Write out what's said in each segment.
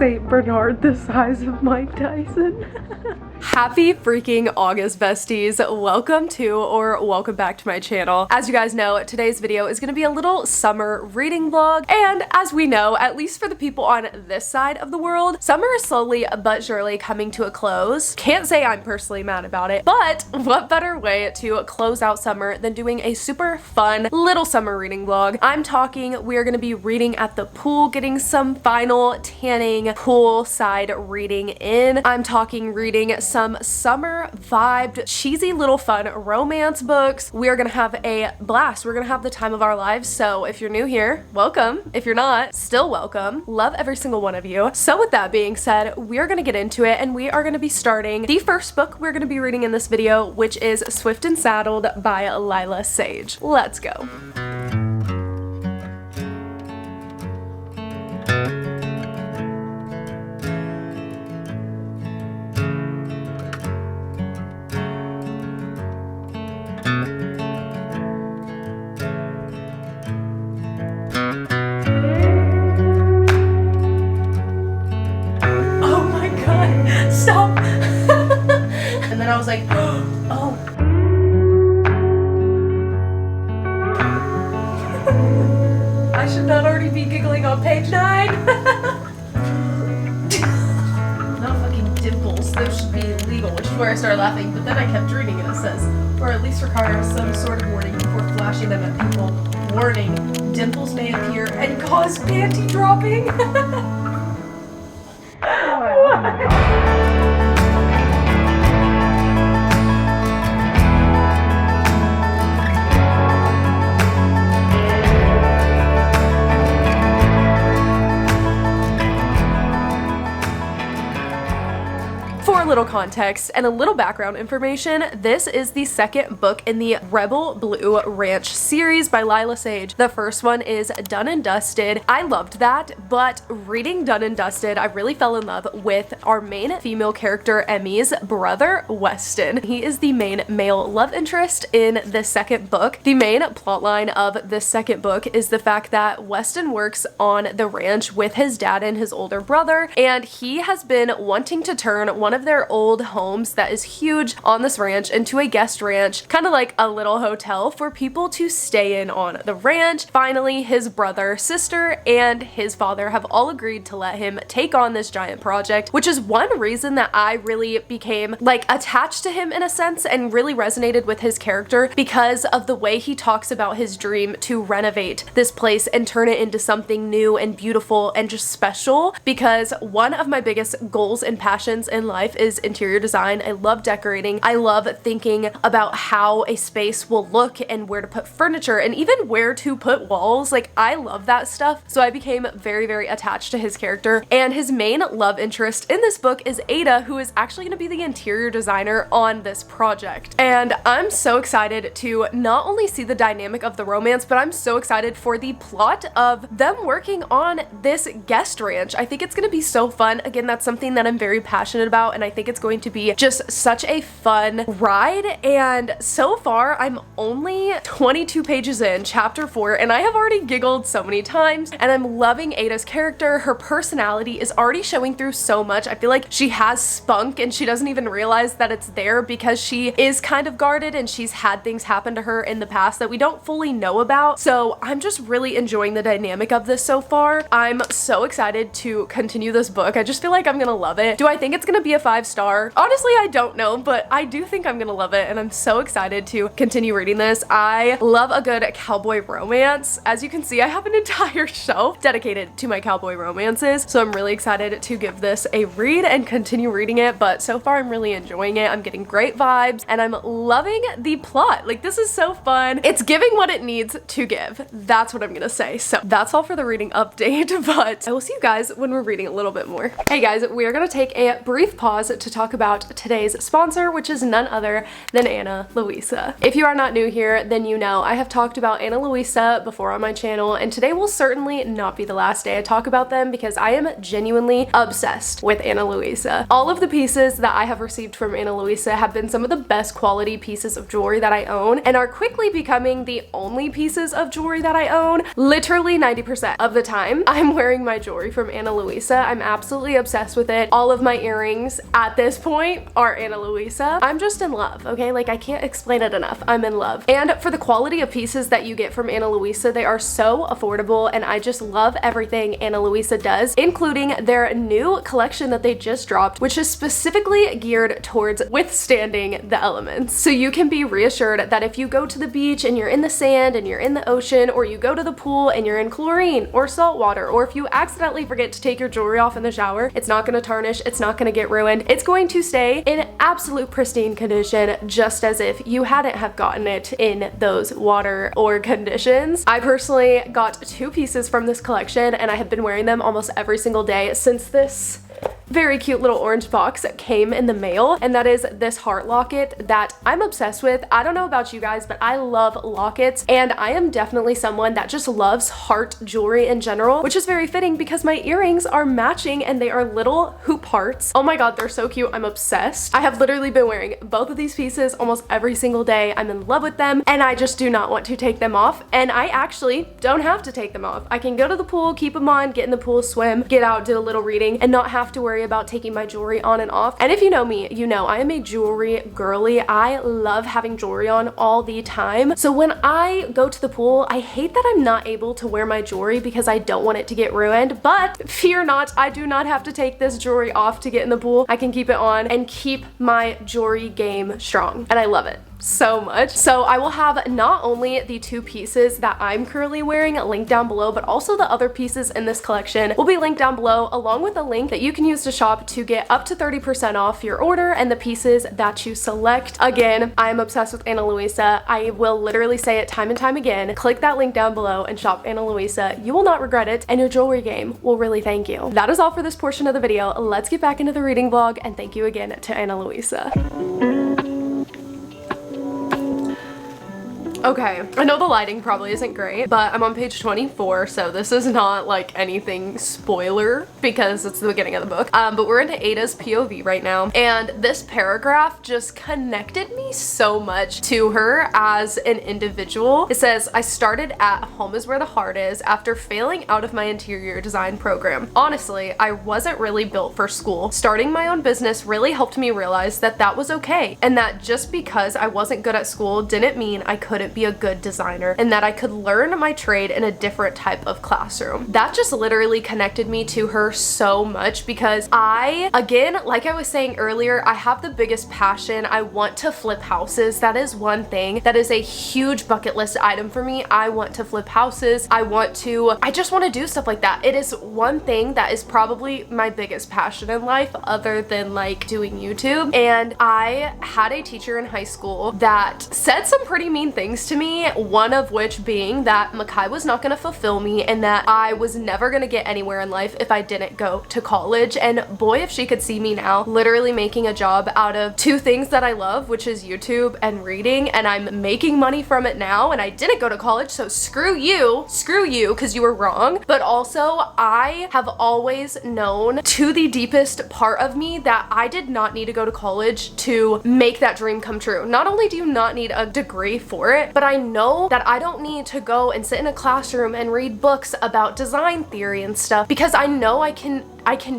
Saint Bernard the size of Mike Tyson. Happy freaking August, besties. Welcome to, or welcome back to my channel. As you guys know, today's video is gonna be a little summer reading vlog, and as we know, at least for the people on this side of the world, summer is slowly but surely coming to a close. Can't say I'm personally mad about it, but what better way to close out summer than doing a super fun little summer reading vlog. I'm talking, we're gonna be reading at the pool, getting some final tanning poolside reading in. I'm talking reading some summer vibed, cheesy little fun romance books. We are gonna have a blast. We're gonna have the time of our lives. So if you're new here, welcome. If you're not, still welcome. Love every single one of you. So with that being said, we are gonna get into it, and we are gonna be starting the first book we're gonna be reading in this video, which is Swift and Saddled by Lila Sage. Let's go. Stop. And then I was like, oh. I should not already be giggling on page 9. Not fucking dimples. Those should be illegal, which is where I started laughing. But then I kept reading and it says, or at least requires some sort of warning before flashing them at people. Warning, dimples may appear and cause panty dropping. For a little context and a little background information, this is the second book in the Rebel Blue Ranch series by Lila Sage. The first one is Done and Dusted. I loved that, but reading Done and Dusted, I really fell in love with our main female character, Emmy's brother, Weston. He is the main male love interest in the second book. The main plotline of this second book is the fact that Weston works on the ranch with his dad and his older brother, and he has been wanting to turn one of their old homes that is huge on this ranch into a guest ranch, kind of like a little hotel for people to stay in on the ranch. Finally, his brother, sister, and his father have all agreed to let him take on this giant project, which is one reason that I really became like attached to him in a sense and really resonated with his character, because of the way he talks about his dream to renovate this place and turn it into something new and beautiful and just special. Because one of my biggest goals and passions in life is interior design. I love decorating. I love thinking about how a space will look and where to put furniture and even where to put walls. Like, I love that stuff. So I became very, very attached to his character, and his main love interest in this book is Ada, who is actually going to be the interior designer on this project. And I'm so excited to not only see the dynamic of the romance, but I'm so excited for the plot of them working on this guest ranch. I think it's going to be so fun. Again, that's something that I'm very passionate about, and I think it's going to be just such a fun ride. And so far, I'm only 22 pages in, chapter 4, and I have already giggled so many times, and I'm loving Ada's character. Her personality is already showing through so much. I feel like she has spunk and she doesn't even realize that it's there, because she is kind of guarded and she's had things happen to her in the past that we don't fully know about. So I'm just really enjoying the dynamic of this so far. I'm so excited to continue this book. I just feel like I'm gonna love it. Do I think it's gonna be a 5-star? Honestly, I don't know, but I do think I'm gonna love it, and I'm so excited to continue reading this. I love a good cowboy romance. As you can see, I have an entire shelf dedicated to my cowboy romances, so I'm really excited to give this a read and continue reading it. But so far, I'm really enjoying it. I'm getting great vibes, and I'm loving the plot. Like, this is so fun. It's giving what it needs to give. That's what I'm gonna say. So that's all for the reading update, but I will see you guys when we're reading a little bit more. Hey guys, we are gonna take a brief pause to talk about today's sponsor, which is none other than Ana Luisa. If you are not new here, then you know I have talked about Ana Luisa before on my channel, and today will certainly not be the last day I talk about them because I am genuinely obsessed with Ana Luisa. All of the pieces that I have received from Ana Luisa have been some of the best quality pieces of jewelry that I own and are quickly becoming the only pieces of jewelry that I own. Literally 90% of the time I'm wearing my jewelry from Ana Luisa. I'm absolutely obsessed with it. All of my earrings at this point are Ana Luisa. I'm just in love, okay? Like, I can't explain it enough. I'm in love. And for the quality of pieces that you get from Ana Luisa, they are so affordable, and I just love everything Ana Luisa does, including their new collection that they just dropped, which is specifically geared towards withstanding the elements. So you can be reassured that if you go to the beach and you're in the sand and you're in the ocean, or you go to the pool and you're in chlorine or salt water, or if you accidentally forget to take your jewelry off in the shower, it's not gonna tarnish, it's not gonna get ruined. It's going to stay in absolute pristine condition, just as if you hadn't have gotten it in those water or conditions. I personally got 2 pieces from this collection, and I have been wearing them almost every single day since this very cute little orange box came in the mail, and that is this heart locket that I'm obsessed with. I don't know about you guys, but I love lockets, and I am definitely someone that just loves heart jewelry in general, which is very fitting because my earrings are matching and they are little hoop hearts. Oh my god, they're so cute. I'm obsessed. I have literally been wearing both of these pieces almost every single day. I'm in love with them, and I just do not want to take them off, and I actually don't have to take them off. I can go to the pool, keep them on, get in the pool, swim, get out, do a little reading, and not have to worry about taking my jewelry on and off. And if you know me, you know I am a jewelry girly. I love having jewelry on all the time. So when I go to the pool, I hate that I'm not able to wear my jewelry because I don't want it to get ruined. But fear not, I do not have to take this jewelry off to get in the pool. I can keep it on and keep my jewelry game strong. And I love it so much. So I will have not only the 2 pieces that I'm currently wearing linked down below, but also the other pieces in this collection will be linked down below, along with a link that you can use to shop to get up to 30% off your order and the pieces that you select. Again, I'm obsessed with Ana Luisa. I will literally say it time and time again. Click that link down below and shop Ana Luisa. You will not regret it, and your jewelry game will really thank you. That is all for this portion of the video. Let's get back into the reading vlog, and thank you again to Ana Luisa. Okay, I know the lighting probably isn't great, but I'm on page 24, so this is not like anything spoiler because it's the beginning of the book. But we're into Ada's POV right now, and this paragraph just connected me so much to her as an individual. It says, "I started at Home is Where the Heart Is after failing out of my interior design program. Honestly, I wasn't really built for school. Starting my own business really helped me realize that that was okay, and that just because I wasn't good at school didn't mean I couldn't be a good designer, and that I could learn my trade in a different type of classroom." That just literally connected me to her so much because again, like I was saying earlier, I have the biggest passion. I want to flip houses. That is one thing that is a huge bucket list item for me. I want to flip houses. I just want to do stuff like that. It is one thing that is probably my biggest passion in life, other than like doing YouTube. And I had a teacher in high school that said some pretty mean things to me, one of which being that Makai was not going to fulfill me and that I was never going to get anywhere in life if I didn't go to college. And boy, if she could see me now, literally making a job out of 2 things that I love, which is YouTube and reading, and I'm making money from it now, and I didn't go to college, so screw you, because you were wrong. But also, I have always known to the deepest part of me that I did not need to go to college to make that dream come true. Not only do you not need a degree for it, but I know that I don't need to go and sit in a classroom and read books about design theory and stuff, because I know I can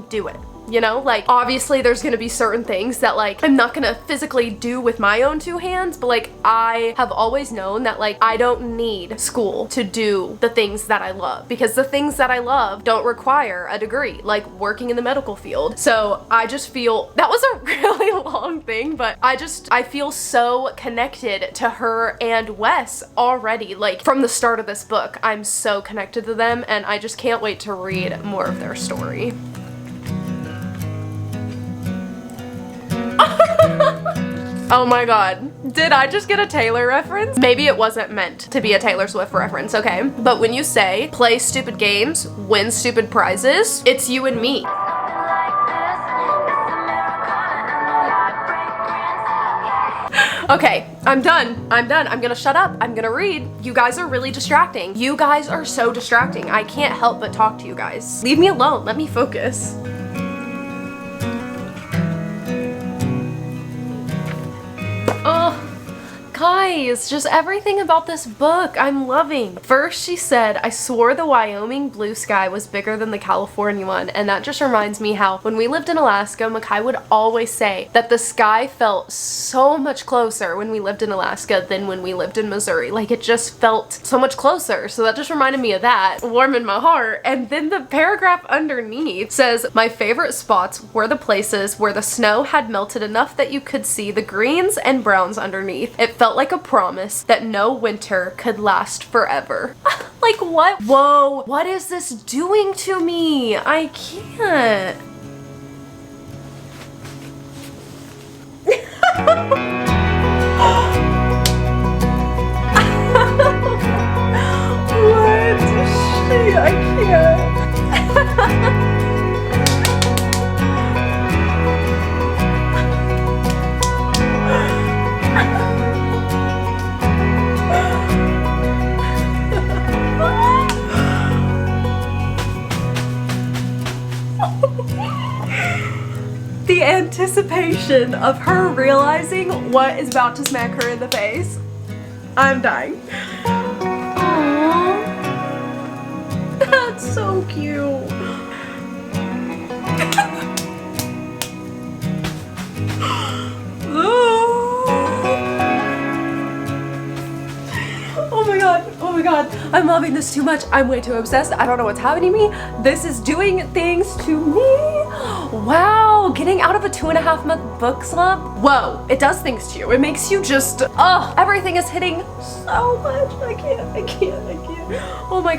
do it. You know, like, obviously there's gonna be certain things that like I'm not gonna physically do with my own 2 hands, but like I have always known that like I don't need school to do the things that I love, because the things that I love don't require a degree, like working in the medical field. So I just feel that was a really long thing, but I feel so connected to her and Wes already. Like from the start of this book, I'm so connected to them, and I just can't wait to read more of their story. Oh my god, did I just get a Taylor reference? Maybe it wasn't meant to be a Taylor Swift reference, okay? But when you say, play stupid games, win stupid prizes, it's you and me. Okay, I'm done. I'm done. I'm gonna shut up. I'm gonna read. You guys are really distracting. You guys are so distracting. I can't help but talk to you guys. Leave me alone. Let me focus. Oh. Guys, just everything about this book I'm loving. First, she said, I swore the Wyoming blue sky was bigger than the California one, and that just reminds me how when we lived in Alaska, Makai would always say that the sky felt so much closer when we lived in Alaska than when we lived in Missouri. Like, it just felt so much closer. So that just reminded me of that, warming my heart. And then the paragraph underneath says, my favorite spots were the places where the snow had melted enough that you could see the greens and browns underneath. It felt like a promise that no winter could last forever. Like, what? Whoa, what is this doing to me? I can't. What? Shit, I can't. The anticipation of her realizing what is about to smack her in the face. I'm dying. Aww. That's so cute. Oh my god, oh my god, I'm loving this too much. I'm way too obsessed. I don't know what's happening to me. This is doing things to me. Wow, getting out of a 2.5-month book slump. Whoa, it does things to you. It makes you just, everything is hitting so much. I can't. Oh my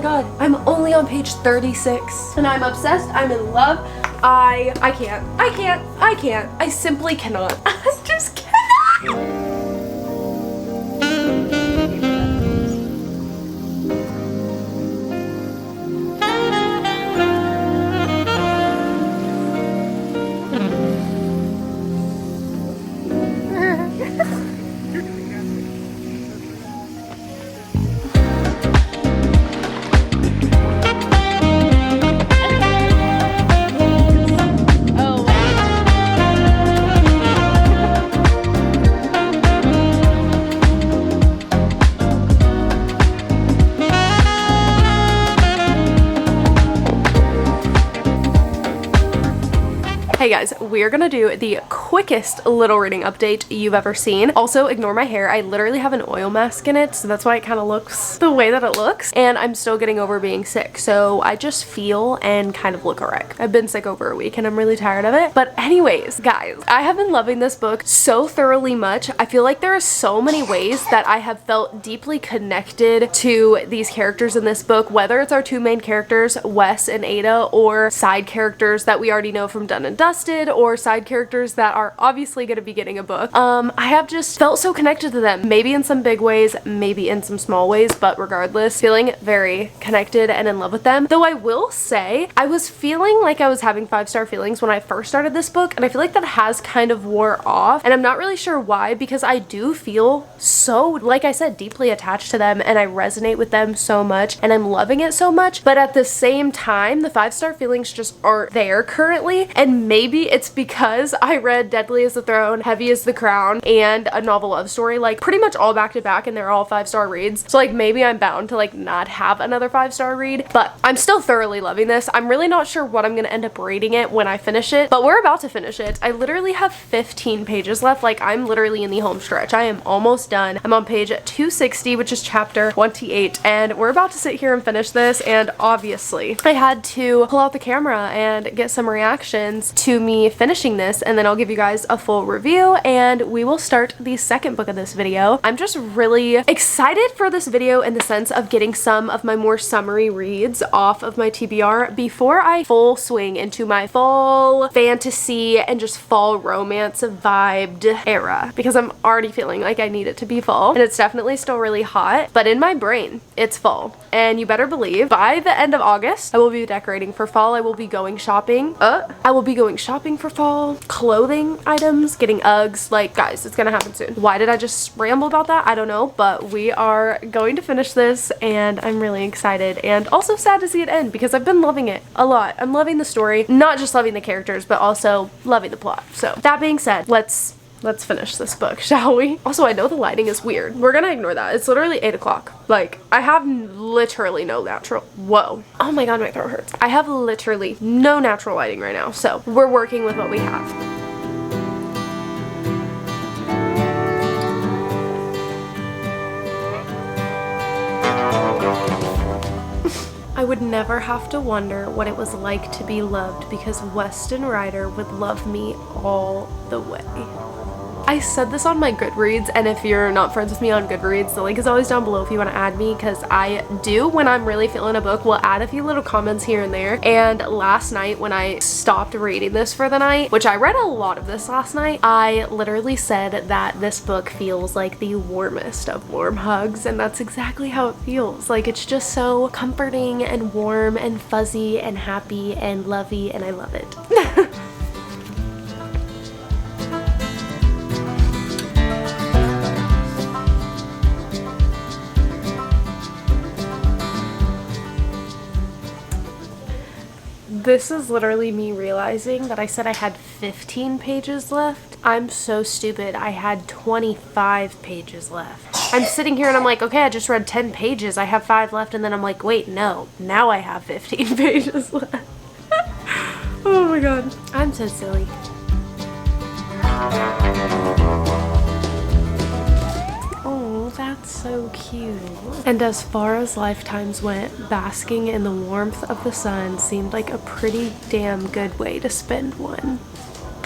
god, I'm only on page 36 and I'm obsessed. I'm in love. I can't. I simply cannot. I just cannot. Hey guys, we're gonna do the quickest little reading update you've ever seen. Also, ignore my hair. I literally have an oil mask in it, so that's why it kind of looks the way that it looks. And I'm still getting over being sick, so I just feel and kind of look a wreck. I've been sick over a week and I'm really tired of it. But anyways, guys, I have been loving this book so thoroughly much. I feel like there are so many ways that I have felt deeply connected to these characters in this book, whether it's our two main characters, Wes and Ada, or side characters that we already know from Done and Dusted, or side characters that are obviously going to be getting a book. I have just felt so connected to them, maybe in some big ways, maybe in some small ways, but regardless, feeling very connected and in love with them. Though I will say, I was feeling like I was having 5-star feelings when I first started this book, and I feel like that has kind of wore off, and I'm not really sure why, because I do feel so, like I said, deeply attached to them, and I resonate with them so much, and I'm loving it so much, but at the same time, the 5-star feelings just aren't there currently, and maybe it's because I read Deadly as the Throne, Heavy as the Crown, and A Novel Love Story, like pretty much all back to back, and they're all 5-star reads. So like maybe I'm bound to like not have another 5-star read, but I'm still thoroughly loving this. I'm really not sure what I'm gonna end up rating it when I finish it, but we're about to finish it. I literally have 15 pages left. Like, I'm literally in the home stretch. I am almost done. I'm on page 260, which is chapter 28, and we're about to sit here and finish this. And obviously I had to pull out the camera and get some reactions to me finishing this, and then I'll give you guys a full review and we will start the second book of this video. I'm just really excited for this video in the sense of getting some of my more summary reads off of my TBR before I full swing into my fall fantasy and just fall romance vibed era, because I'm already feeling like I need it to be fall, and it's definitely still really hot, but in my brain it's fall. And you better believe by the end of August I will be decorating for fall. I will be going shopping. I will be going shopping for fall clothing. clothing items, getting Uggs. Like, guys, it's gonna happen soon. Why did I just ramble about that? I don't know, but we are going to finish this and I'm really excited and also sad to see it end because I've been loving it a lot. I'm loving the story, not just loving the characters, but also loving the plot. So that being said, let's finish this book, shall we? Also, I know the lighting is weird. We're gonna ignore that. It's literally 8 o'clock. Like, I have literally no natural, whoa. Oh my God, my throat hurts. I have literally no natural lighting right now. So we're working with what we have. I would never have to wonder what it was like to be loved because Weston Ryder would love me all the way. I said this on my Goodreads, and if you're not friends with me on Goodreads, the link is always down below if you want to add me, because I do, when I'm really feeling a book, will add a few little comments here and there. And last night when I stopped reading this for the night, which I read a lot of this last night, I literally said that this book feels like the warmest of warm hugs, and that's exactly how it feels. Like, it's just so comforting and warm and fuzzy and happy and lovey, and I love it. This is literally me realizing that I said I had 15 pages left. I'm so stupid. I had 25 pages left. I'm sitting here and I'm like, okay, I just read 10 pages. I have 5 left. And then I'm like, wait, no. Now I have 15 pages left. Oh my God. I'm so silly. That's so cute. And as far as lifetimes went, basking in the warmth of the sun seemed like a pretty damn good way to spend one.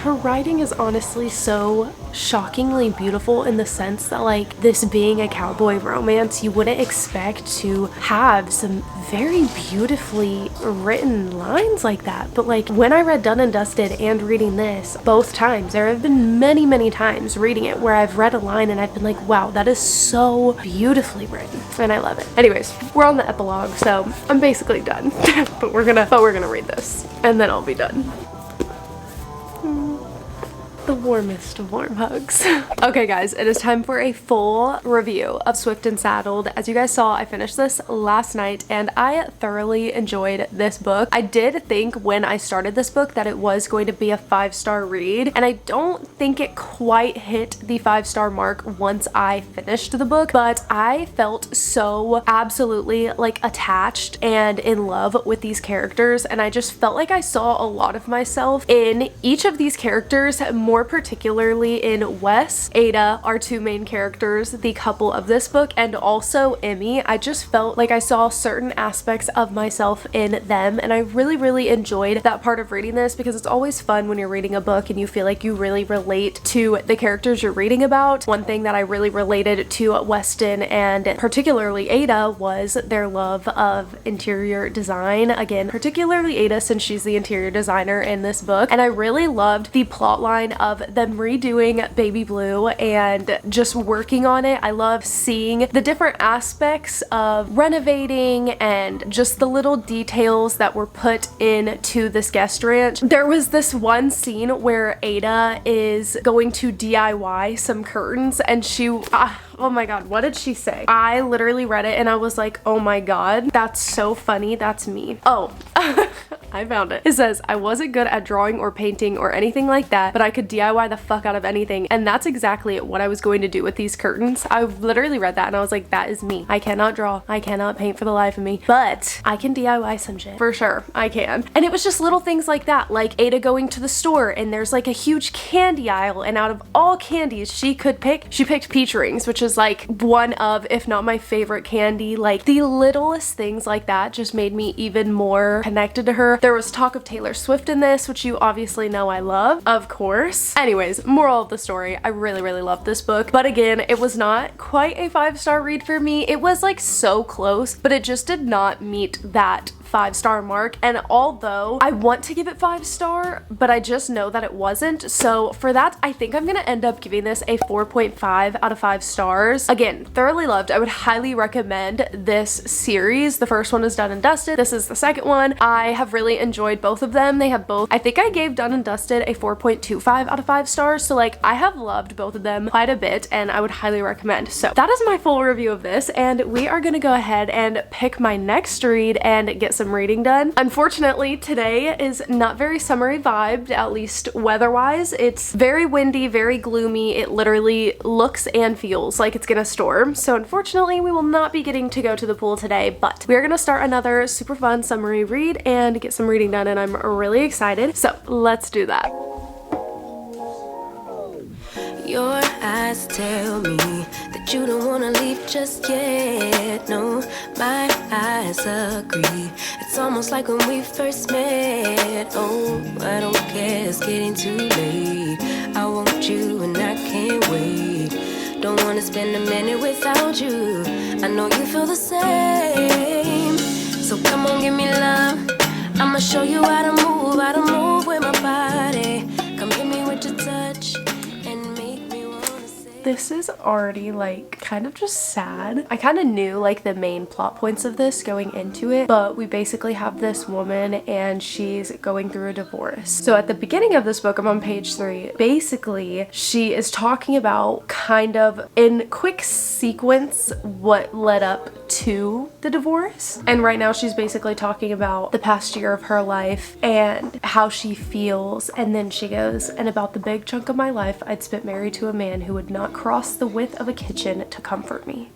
Her writing is honestly so shockingly beautiful in the sense that, like, this being a cowboy romance, you wouldn't expect to have some very beautifully written lines like that. But like, when I read Done and Dusted and reading this, both times, there have been many times reading it where I've read a line and I've been like, wow, that is so beautifully written, and I love it. Anyways, we're on the epilogue, so I'm basically done. but we're gonna read this and then I'll be done. The warmest of warm hugs. Okay guys, it is time for a full review of Swift and Saddled. As you guys saw, I finished this last night and I thoroughly enjoyed this book. I did think when I started this book that it was going to be a 5-star read, and I don't think it quite hit the 5-star mark once I finished the book, but I felt so absolutely like attached and in love with these characters, and I just felt like I saw a lot of myself in each of these characters, more particularly in Wes, Ada, our 2 main characters, the couple of this book, and also Emmy. I just felt like I saw certain aspects of myself in them, and I really enjoyed that part of reading this, because it's always fun when you're reading a book and you feel like you really relate to the characters you're reading about. One thing that I really related to Weston and particularly Ada was their love of interior design. Again, particularly Ada, since she's the interior designer in this book, and I really loved the plotline of them redoing Baby Blue and just working on it. I love seeing the different aspects of renovating and just the little details that were put into this guest ranch. There was this one scene where Ada is going to DIY some curtains, and she oh my God, what did she say? I literally read it and I was like, oh my God, that's so funny. That's me. Oh, I found it. It says, I wasn't good at drawing or painting or anything like that, but I could DIY the fuck out of anything. And that's exactly what I was going to do with these curtains. I literally read that and I was like, that is me. I cannot draw. I cannot paint for the life of me, but I can DIY some shit. For sure, I can. And it was just little things like that, like Ada going to the store and there's like a huge candy aisle, and out of all candies she picked peach rings, which is like one of, if not my favorite candy. Like, the littlest things like that just made me even more connected to her. There was talk of Taylor Swift in this, which you obviously know I love, of course. Anyways, moral of the story, I really loved this book, but again, it was not quite a 5-star read for me. It was like so close, but it just did not meet that 5-star mark, and although I want to give it 5-star, but I just know that it wasn't, so for that I think I'm gonna end up giving this a 4.5 out of 5 stars. Again, thoroughly loved. I would highly recommend this series. The first one is Done and Dusted. This is the second one. I have really enjoyed both of them. They have both, I think I gave Done and Dusted a 4.25 out of 5 stars, so like I have loved both of them quite a bit and I would highly recommend. So that is my full review of this, and we are gonna go ahead and pick my next read and get some reading done. Unfortunately, today is not very summery vibed, at least weather-wise. It's very windy, very gloomy. It literally looks and feels like it's gonna storm. So unfortunately, we will not be getting to go to the pool today, but we are gonna start another super fun summery read and get some reading done, and I'm really excited. So let's do that. Your eyes tell me that you don't wanna leave just yet. No, my eyes agree. It's almost like when we first met. Oh, I don't care, it's getting too late. I want you and I can't wait. Don't wanna spend a minute without you. I know you feel the same. So come on, give me love. I'ma show you how to move with my body. Come hit me with your touch. This is already like kind of just sad. I kind of knew like the main plot points of this going into it, but we basically have this woman and she's going through a divorce. So at the beginning of this book, I'm on page 3, basically she is talking about kind of in quick sequence what led up to the divorce. And right now she's basically talking about the past year of her life and how she feels. And then she goes, and about the big chunk of my life I'd spent married to a man who would not cross the width of a kitchen to comfort me.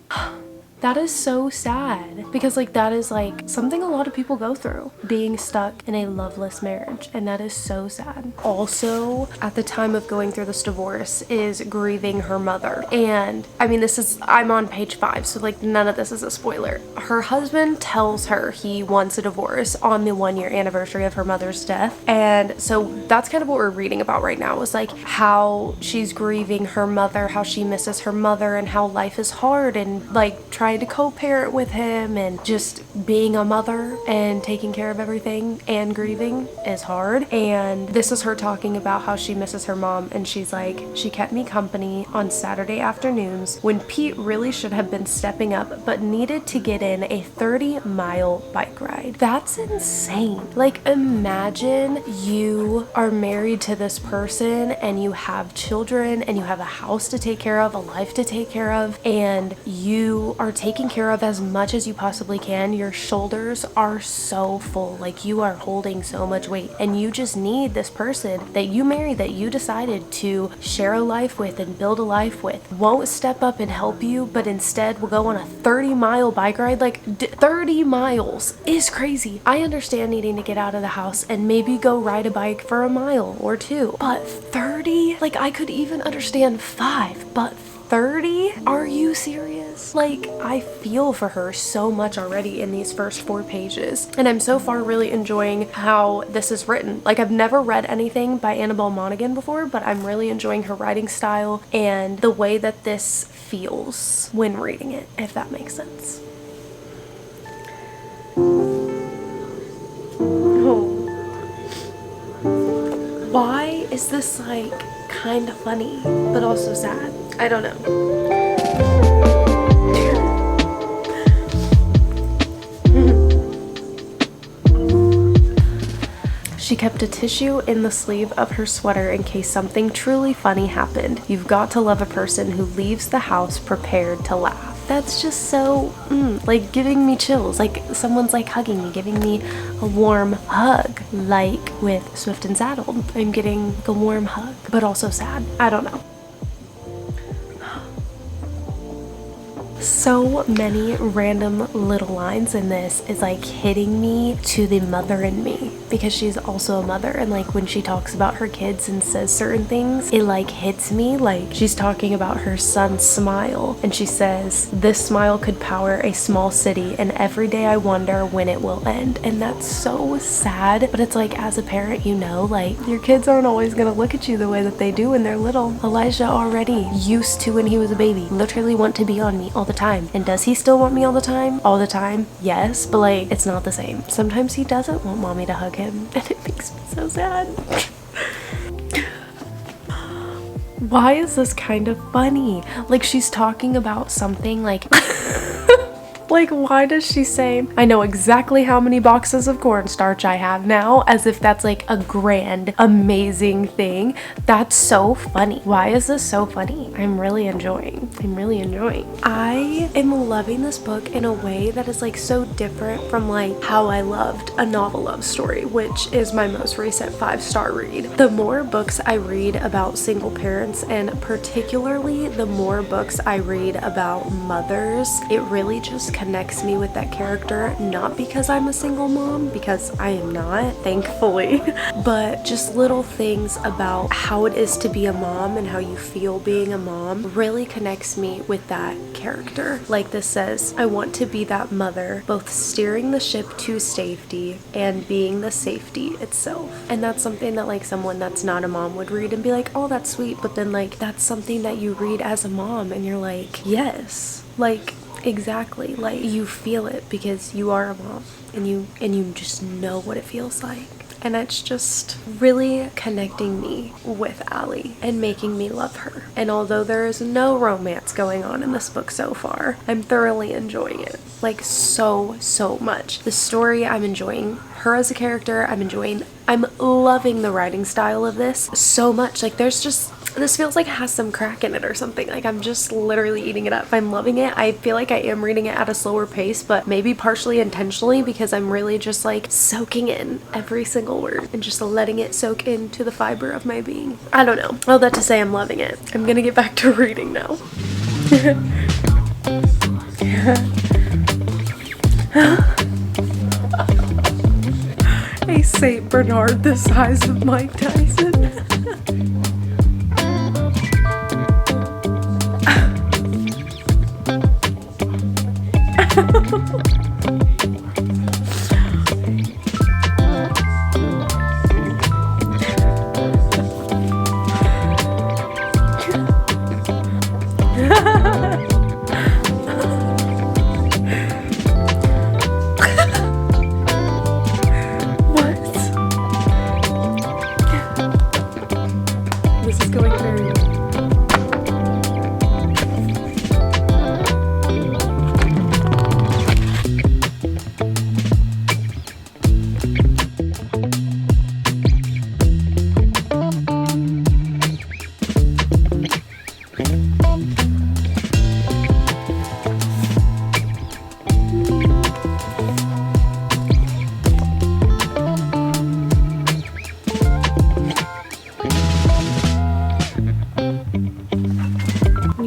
That is so sad, because like that is like something a lot of people go through, being stuck in a loveless marriage, and that is so sad. Also, at the time of going through this divorce is grieving her mother. And I mean, I'm on page 5, so like none of this is a spoiler. Her husband tells her he wants a divorce on the 1-year anniversary of her mother's death. And so that's kind of what we're reading about right now, is like how she's grieving her mother, how she misses her mother, and how life is hard, and like trying to co-parent with him, and just being a mother and taking care of everything and grieving is hard. And this is her talking about how she misses her mom, and she's like, she kept me company on Saturday afternoons when Pete really should have been stepping up but needed to get in a 30-mile bike ride. That's insane. Like, imagine you are married to this person and you have children and you have a house to take care of, a life to take care of, and you are taking care of as much as you possibly can. Your shoulders are so full, like you are holding so much weight, and you just need this person that you married, that you decided to share a life with and build a life with, won't step up and help you, but instead will go on a 30-mile bike ride. Like 30 miles is crazy. I understand needing to get out of the house and maybe go ride a bike for a mile or 2, but 30? Like, I could even understand 5, but 30? Are you serious? Like, I feel for her so much already in these first 4 pages, and I'm so far really enjoying how this is written. Like, I've never read anything by Annabelle Monaghan before, but I'm really enjoying her writing style and the way that this feels when reading it, if that makes sense. Oh. Why is this like kind of funny but also sad? I don't know. She kept a tissue in the sleeve of her sweater in case something truly funny happened. You've got to love a person who leaves the house prepared to laugh. That's just so, like giving me chills. Like someone's like hugging me, giving me a warm hug. Like with Swift and Saddled, I'm getting a warm hug, but also sad. I don't know. So many random little lines in this is like hitting me to the mother in me, because she's also a mother, and like when she talks about her kids and says certain things, it like hits me. Like she's talking about her son's smile, and she says, this smile could power a small city, and every day I wonder when it will end. And that's so sad, but it's like, as a parent, you know, like your kids aren't always gonna look at you the way that they do when they're little. Elijah already used to, when he was a baby, literally want to be on me all the time. time. And does he still want me all the time? All the time? Yes, but like, it's not the same. Sometimes he doesn't want mommy to hug him, and it makes me so sad. Why is this kind of funny? Like, she's talking about something like like, why does she say, I know exactly how many boxes of cornstarch I have now, as if that's like a grand, amazing thing? That's so funny. Why is this so funny? I'm really enjoying. I am loving this book in a way that is like so different from like how I loved A Novel Love Story, which is my most recent 5-star read. The more books I read about single parents, and particularly the more books I read about mothers, it really just connects me with that character, not because I'm a single mom, because I am not, thankfully, but just little things about how it is to be a mom and how you feel being a mom really connects me with that character. Like this says, I want to be that mother, both steering the ship to safety and being the safety itself. And that's something that like someone that's not a mom would read and be like, oh, that's sweet, but then like that's something that you read as a mom and you're like, yes, like exactly, like you feel it because you are a mom and you just know what it feels like. And it's just really connecting me with Allie and making me love her. And although there is no romance going on in this book so far, I'm thoroughly enjoying it. Like so much. The story I'm enjoying, her as a character I'm loving the writing style of this so much. Like this feels like it has some crack in it or something. Like I'm just literally eating it up. I'm loving it. I feel like I am reading it at a slower pace, but maybe partially intentionally because I'm really just like soaking in every single word and just letting it soak into the fiber of my being. I don't know. All that to say, I'm loving it. I'm gonna get back to reading now. A Saint Bernard the size of Mike Tyson.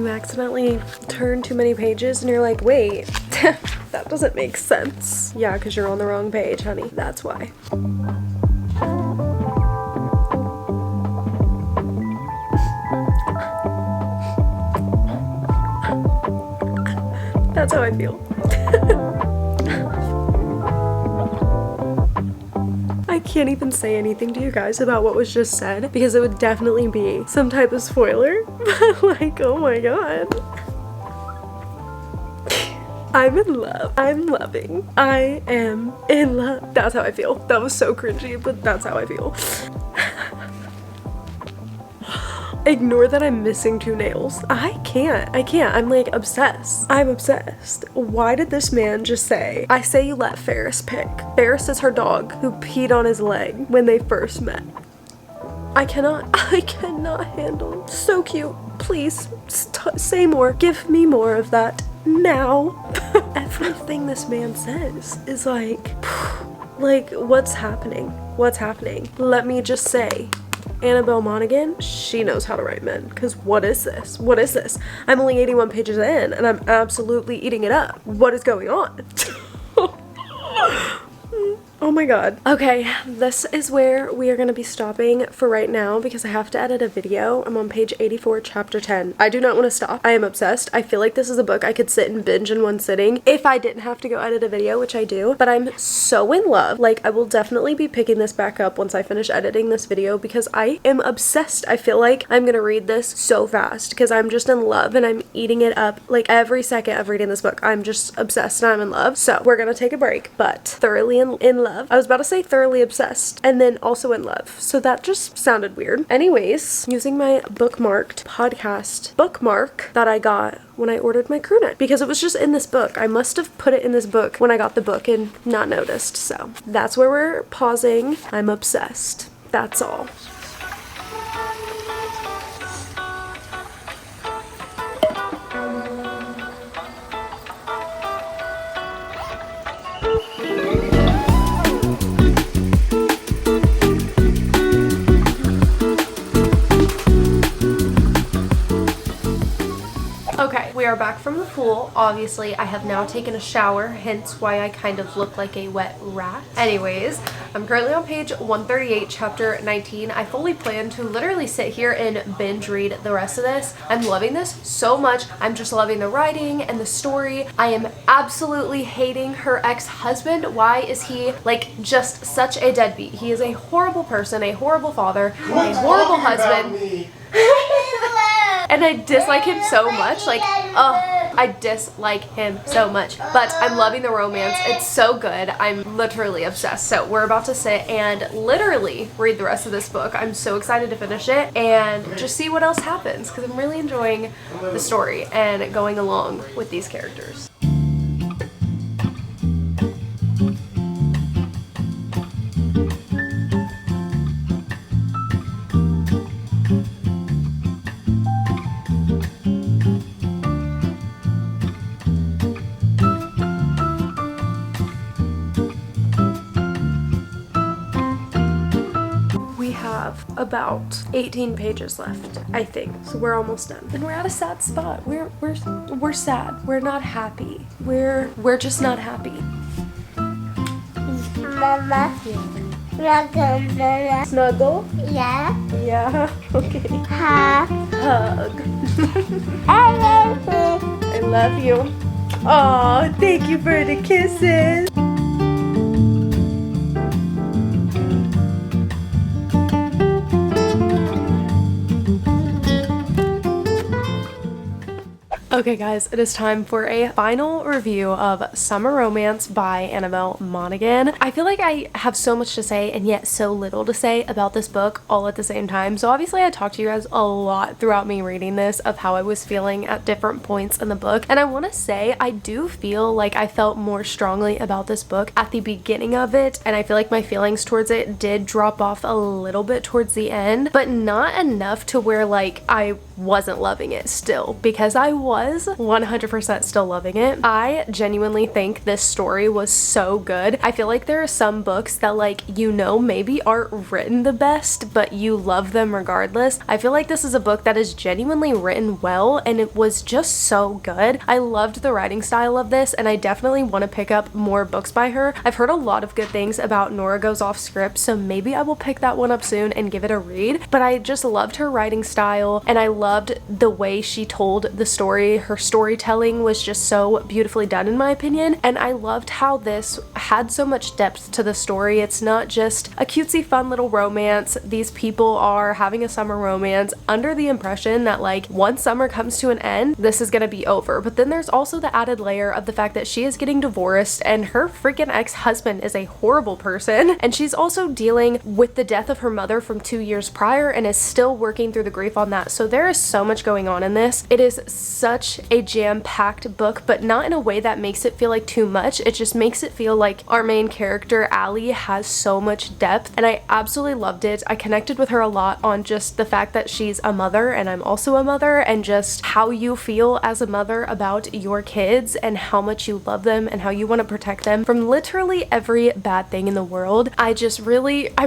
Accidentally turn too many pages and you're like, wait, that doesn't make sense. Yeah, because you're on the wrong page, honey. That's why. That's how I feel. I can't even say anything to you guys about what was just said because it would definitely be some type of spoiler. But like, oh my god. I'm in love. I'm loving. I am in love. That's how I feel. That was so cringy, but that's how I feel. Ignore that I'm missing 2 nails. I can't. I'm like obsessed. I'm obsessed. Why did this man just say, I say you let Ferris pick. Ferris is her dog who peed on his leg when they first met. I cannot handle. So cute. Please say more. Give me more of that now. Everything this man says is like, what's happening? What's happening? Let me just say, Annabelle Monaghan, she knows how to write men. Because what is this? What is this? I'm only 81 pages in and I'm absolutely eating it up. What is going on? Oh my god. Okay, this is where we are going to be stopping for right now because I have to edit a video. I'm on page 84, chapter 10. I do not want to stop. I am obsessed. I feel like this is a book I could sit and binge in one sitting if I didn't have to go edit a video, which I do. But I'm so in love. Like, I will definitely be picking this back up once I finish editing this video because I am obsessed. I feel like I'm going to read this so fast because I'm just in love and I'm eating it up. Like, every second of reading this book, I'm just obsessed and I'm in love. So we're going to take a break, but thoroughly in love. I was about to say thoroughly obsessed and then also in love. So that just sounded weird. Anyways, using my bookmarked podcast bookmark that I got when I ordered my crew neck because it was just in this book. I must have put it in this book when I got the book and not noticed. So that's where we're pausing. I'm obsessed. That's all. Okay, we are back from the pool. Obviously, I have now taken a shower, hence why I kind of look like a wet rat. Anyways, I'm currently on page 138, chapter 19. I fully plan to literally sit here and binge read the rest of this. I'm loving this so much. I'm just loving the writing and the story. I am absolutely hating her ex-husband. Why is he like just such a deadbeat? He is a horrible person, a horrible father, a horrible husband. And I dislike him so much, like, I dislike him so much, but I'm loving the romance. It's so good. I'm literally obsessed. So we're about to sit and literally read the rest of this book. I'm so excited to finish it and just see what else happens because I'm really enjoying the story and going along with these characters. About 18 pages left, I think. So we're almost done. And we're at a sad spot. We're sad. We're not happy. We're just not happy. Mama. Yeah. Snuggle? Yeah. Yeah. Okay. Hug. I love you. I love you. Oh, thank you for the kisses. Okay guys, it is time for a final review of Summer Romance by Annabelle Monaghan. I feel like I have so much to say and yet so little to say about this book all at the same time. So obviously I talked to you guys a lot throughout me reading this of how I was feeling at different points in the book. And I want to say I do feel like I felt more strongly about this book at the beginning of it. And I feel like my feelings towards it did drop off a little bit towards the end, but not enough to where like I wasn't loving it still, because I was 100% still loving it. I genuinely think this story was so good. I feel like there are some books that like, you know, maybe aren't written the best, but you love them regardless. I feel like this is a book that is genuinely written well and it was just so good. I loved the writing style of this and I definitely want to pick up more books by her. I've heard a lot of good things about Nora Goes Off Script, so maybe I will pick that one up soon and give it a read. But I just loved her writing style and I loved the way she told the story. Her storytelling was just so beautifully done in my opinion, and I loved how this had so much depth to the story. It's not just a cutesy fun little romance. These people are having a summer romance under the impression that like once summer comes to an end, this is gonna be over. But then there's also the added layer of the fact that she is getting divorced and her freaking ex-husband is a horrible person, and she's also dealing with the death of her mother from 2 years prior and is still working through the grief on that. So there is so much going on in this. It is such a jam-packed book, but not in a way that makes it feel like too much. It just makes it feel like our main character, Allie, has so much depth, and I absolutely loved it. I connected with her a lot on just the fact that she's a mother and I'm also a mother, and just how you feel as a mother about your kids and how much you love them and how you want to protect them from literally every bad thing in the world. I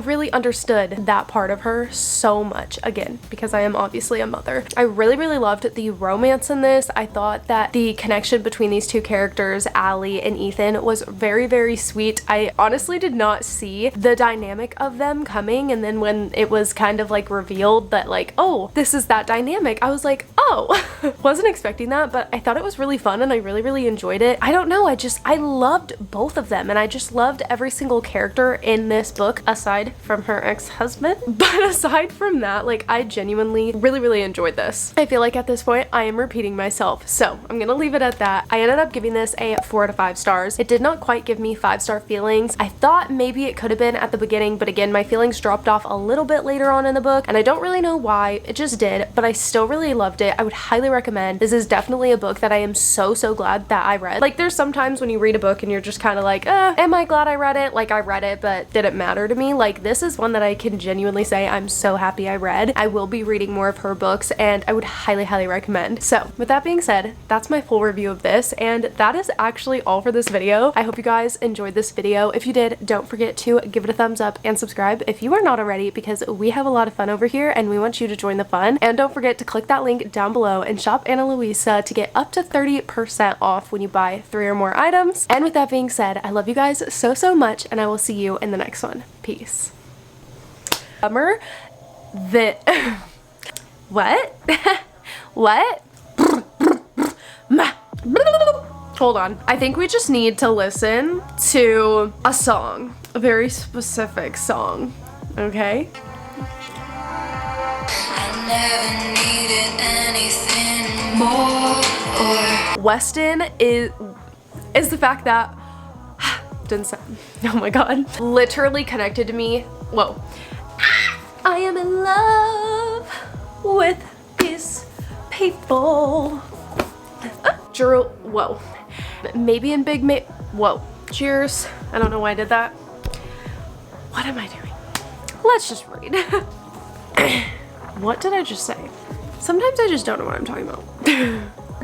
really understood that part of her so much, again, because I am obviously a mother. together. I really loved the romance in this. I thought that the connection between these two characters, Allie and Ethan, was very sweet. I honestly did not see the dynamic of them coming, and then when it was kind of like revealed that like, oh, this is that dynamic, I was like, oh. Wasn't expecting that, but I thought it was really fun and I really enjoyed it. I don't know, I loved both of them, and I just loved every single character in this book aside from her ex-husband. But aside from that, like, I genuinely really enjoyed this. I feel like at this point I am repeating myself, so I'm gonna leave it at that. I ended up giving this a 4 out of 5 stars. It did not quite give me 5-star feelings. I thought maybe it could have been at the beginning, but again, my feelings dropped off a little bit later on in the book, and I don't really know why. It just did, but I still really loved it. I would highly recommend. This is definitely a book that I am so glad that I read. Like, there's sometimes when you read a book and you're just kind of like, am I glad I read it? Like, I read it, but did it matter to me? Like, this is one that I can genuinely say I'm so happy I read. I will be reading more of her books, and I would highly recommend. So with that being said, that's my full review of this, and that is actually all for this video. I hope you guys enjoyed this video. If you did, don't forget to give it a thumbs up and subscribe if you are not already, because we have a lot of fun over here and we want you to join the fun. And don't forget to click that link down below and shop Ana Luisa to get up to 30% off when you buy 3 or more items. And with that being said, I love you guys so much, and I will see you in the next one. Peace. Summer that what? What? Hold on. I think we just need to listen to a song, a very specific song, okay? I never needed anything more. Weston is the fact that didn't sound, oh my god, literally connected to me. Whoa. I am in love with these people. Drew, whoa. Maybe in Big whoa. Cheers. I don't know why I did that. What am I doing? Let's just read. What did I just say? Sometimes I just don't know what I'm talking about.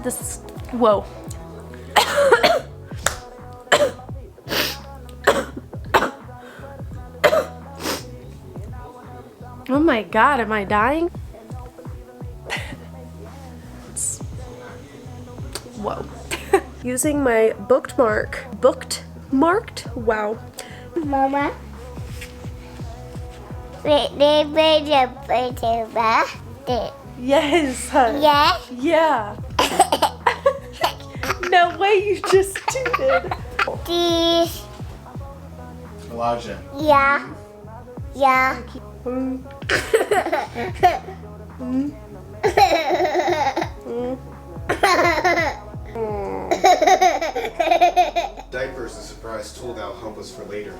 This is, whoa. Oh my god, am I dying? Whoa. Using my bookmarked? Wow. Mama. They made a birthday. Yes, hun. Yeah? Yeah. No way, you just did. These. Elijah. Yeah. Yeah. Diapers, a surprise tool that'll help us for later.